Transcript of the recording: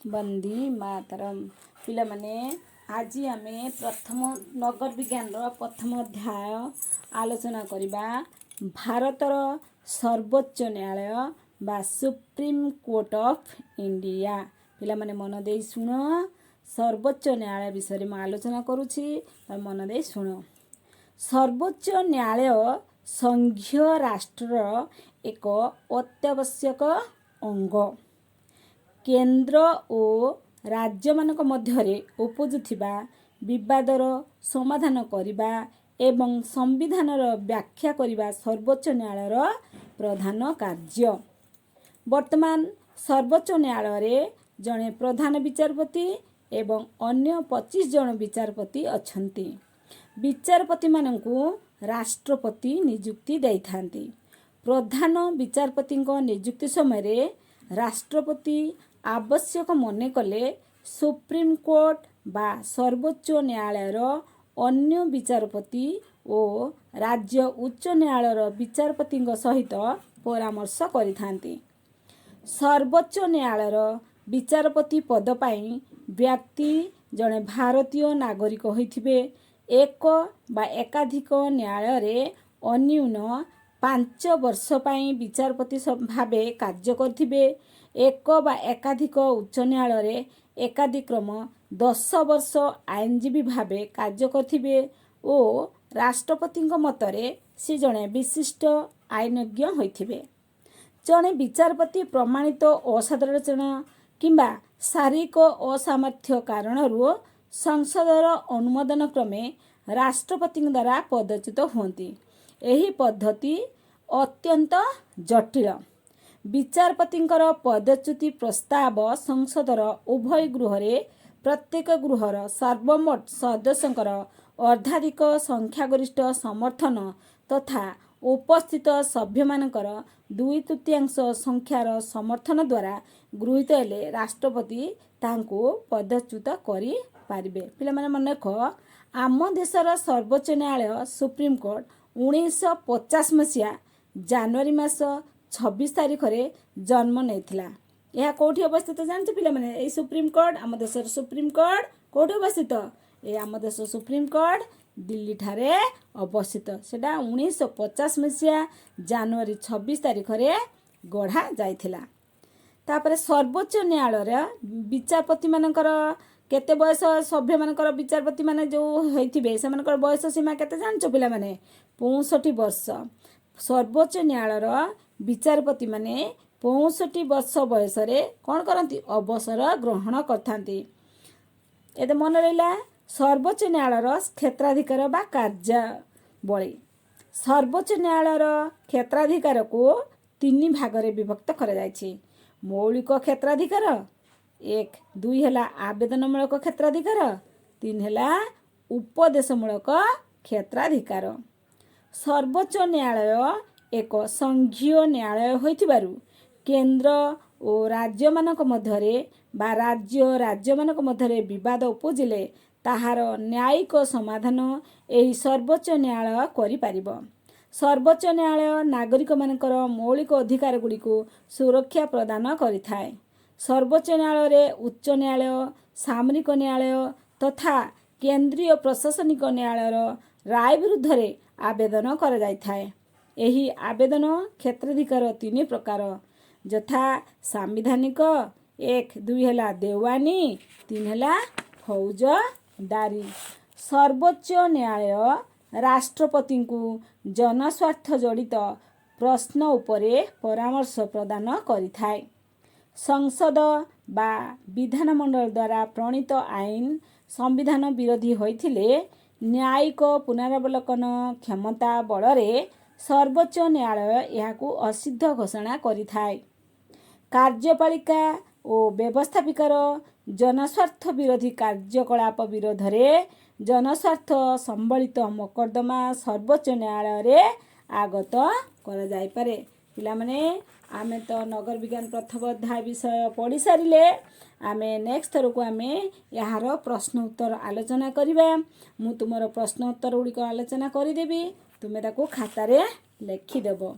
वंदे मातरम। पिला माने आज आम प्रथम नगर विज्ञान प्रथम अध्याय आलोचना करिबा भारतर सर्वोच्च न्यायालय बा सुप्रीम कोर्ट ऑफ इंडिया। पिला माने मन दे सुन, सर्वोच्च न्यायालय विषय में आलोचना करुछि, मन दे सुन। सर्वोच्च न्यायालय संघीय राष्ट्र एक अत्यावश्यक अंग। केंद्र और राज्य मानक मध्यरे उपजुथिबा विवादर समाधान करिबा एवं संविधानर व्याख्या करिबा सर्वोच्च न्यायालयर प्रधान कार्य। वर्तमान सर्वोच्च न्यायालय रे जणे प्रधान विचारपति एवं अन्य 25 जन विचारपति अछंती। विचारपति मानकु राष्ट्रपति नियुक्ति दैथांती। प्रधान विचारपति नियुक्ति समय राष्ट्रपति आवश्यक मने कले सुप्रीम कोर्ट बा सर्वोच्च न्यायालयर अन्य विचारपति और राज्य उच्च न्यायालयर विचारपति सहित परामर्श करिथांती। सर्वोच्च न्यायालयर विचारपति पद पाई व्यक्ति जड़े भारतीय नागरिक होइथिबे, एक बा एकाधिक न्यायालय रे अन्यून 5 वर्ष पाई विचारपति भावे कार्य करथिबे, एक बा एकाधिक उच्च न्यायालय रे एकाधिक्रम 10 वर्ष आईनजीवी भावे कार्य करथिबे और राष्ट्रपति मतरे से जड़े विशिष्ट आईनज्ञ होइथिबे। जड़े विचारपति प्रमाणित असाधारण किंबा शारीरिक असामर्थ्य कारणरू संसदर अनुमोदन क्रमे राष्ट्रपति द्वारा पदच्युत होती। एही पद्धति अत्यंत जटिल। विचारपतिंकर पदच्युति प्रस्ताव संसदर उभय गृहरे प्रत्येक गृहर सर्वमोट सदस्यंकर अर्धाधिक संख्यागरिष्ठ समर्थन तथा उपस्थित सभ्यमानकर 2/3 संख्यार समर्थन द्वारा गृहीत हेले राष्ट्रपति तांको पदच्युत करि पारिबे। पिला माने मन रख, आम देशर सर्वोच्च न्यायालय सुप्रीम कोर्ट 1950 मसीहा जनवरी मास 26 तारिख रे जन्म नेथिला। यह कोठी अवस्थित जानते पिला माने? ए सुप्रीम कोर्ट, आम देशर सुप्रीम कोर्ट कोठी अवस्थित? ए आम देश सुप्रीम कोर्ट दिल्ली ठारे अवस्थित। सेटा 1950 मसीहा जनवरी 26 तारिख रे गढ़ा जाइथिला। तापर सर्वोच्च न्यायालय विचारपति मानकर केते बयस, सभ्य मानकर विचारपति माने जो होइथिबे सेमानकर बयस सीमा केते जानचो पिला माने? 65 वर्ष। सर्वोच्च न्यायालयर विचारपति माने 65 वर्ष बयस रे कोन करंती? अवसर ग्रहण करथांती। एते मन रहिला सर्वोच्च न्यायालयर क्षेत्राधिकार बा कार्यावली। सर्वोच्च न्यायालयर क्षेत्राधिकार को 3 भाग रे विभक्त करा जायछि। मौलिक क्षेत्राधिकार 1, 2 हैला आवेदनमूलक क्षेत्राधिकार, 3 हैला उपदेशमूलक क्षेत्राधिकार। सर्वोच्च न्यायालय एक संघीय न्यायालय होइथिबारु केंद्र और राज्य मानक मध्यरे बा राज्य मानक मध्यरे विवाद उपजिले ताहार न्यायिक समाधान एही सर्वोच्च न्यायालय करि पारिबो। सर्वोच्च न्यायालय नागरिक मानकर मौलिक अधिकार गुडी को सुरक्षा प्रदान करिथाय। सर्वोच्च न्यायालय रे उच्च न्यायालय, सामरिक न्यायालय तथा केंद्रीय प्रशासनिक न्यायालयर राय विरुद्ध रे आवेदन कर जाइथाय। एही आवेदन क्षेत्राधिकार 3 प्रकार यथा संवैधानिक, 1, 2 हैला देवानी, 3 हैला फौजदारी। सर्वोच्च न्यायालय राष्ट्रपति को जनस्वार्थ जड़ित प्रश्न उपरे परामर्श प्रदान करिथाय। संसद बा विधानमंडल द्वारा प्रणीत आईन संविधान विरोधी होइथिले न्यायिक पुनरावलोकन क्षमता बलरे सर्वोच्च न्यायालय यहाकू असिद्ध घोषणा करिथाय। कार्यपालिका और व्यवस्थापिकार जनस्वार्थ विरोधी कार्यकलाप विरोध रे जनस्वार्थ संबलित मोकद्दमा सर्वोच्च न्यायालय रे आगत कर जाय पारे। पिला माने आमे तो नगर विज्ञान प्रथम अध्याय विषय पढ़ी सारिले। आमे नेक्स्ट थर को आमे यार प्रश्न उत्तर आलोचना करिबा। मु तुमर प्रश्न उत्तर गुडी को आलोचना करि देबी, तुमे ताको खाता रे लिखि देबो।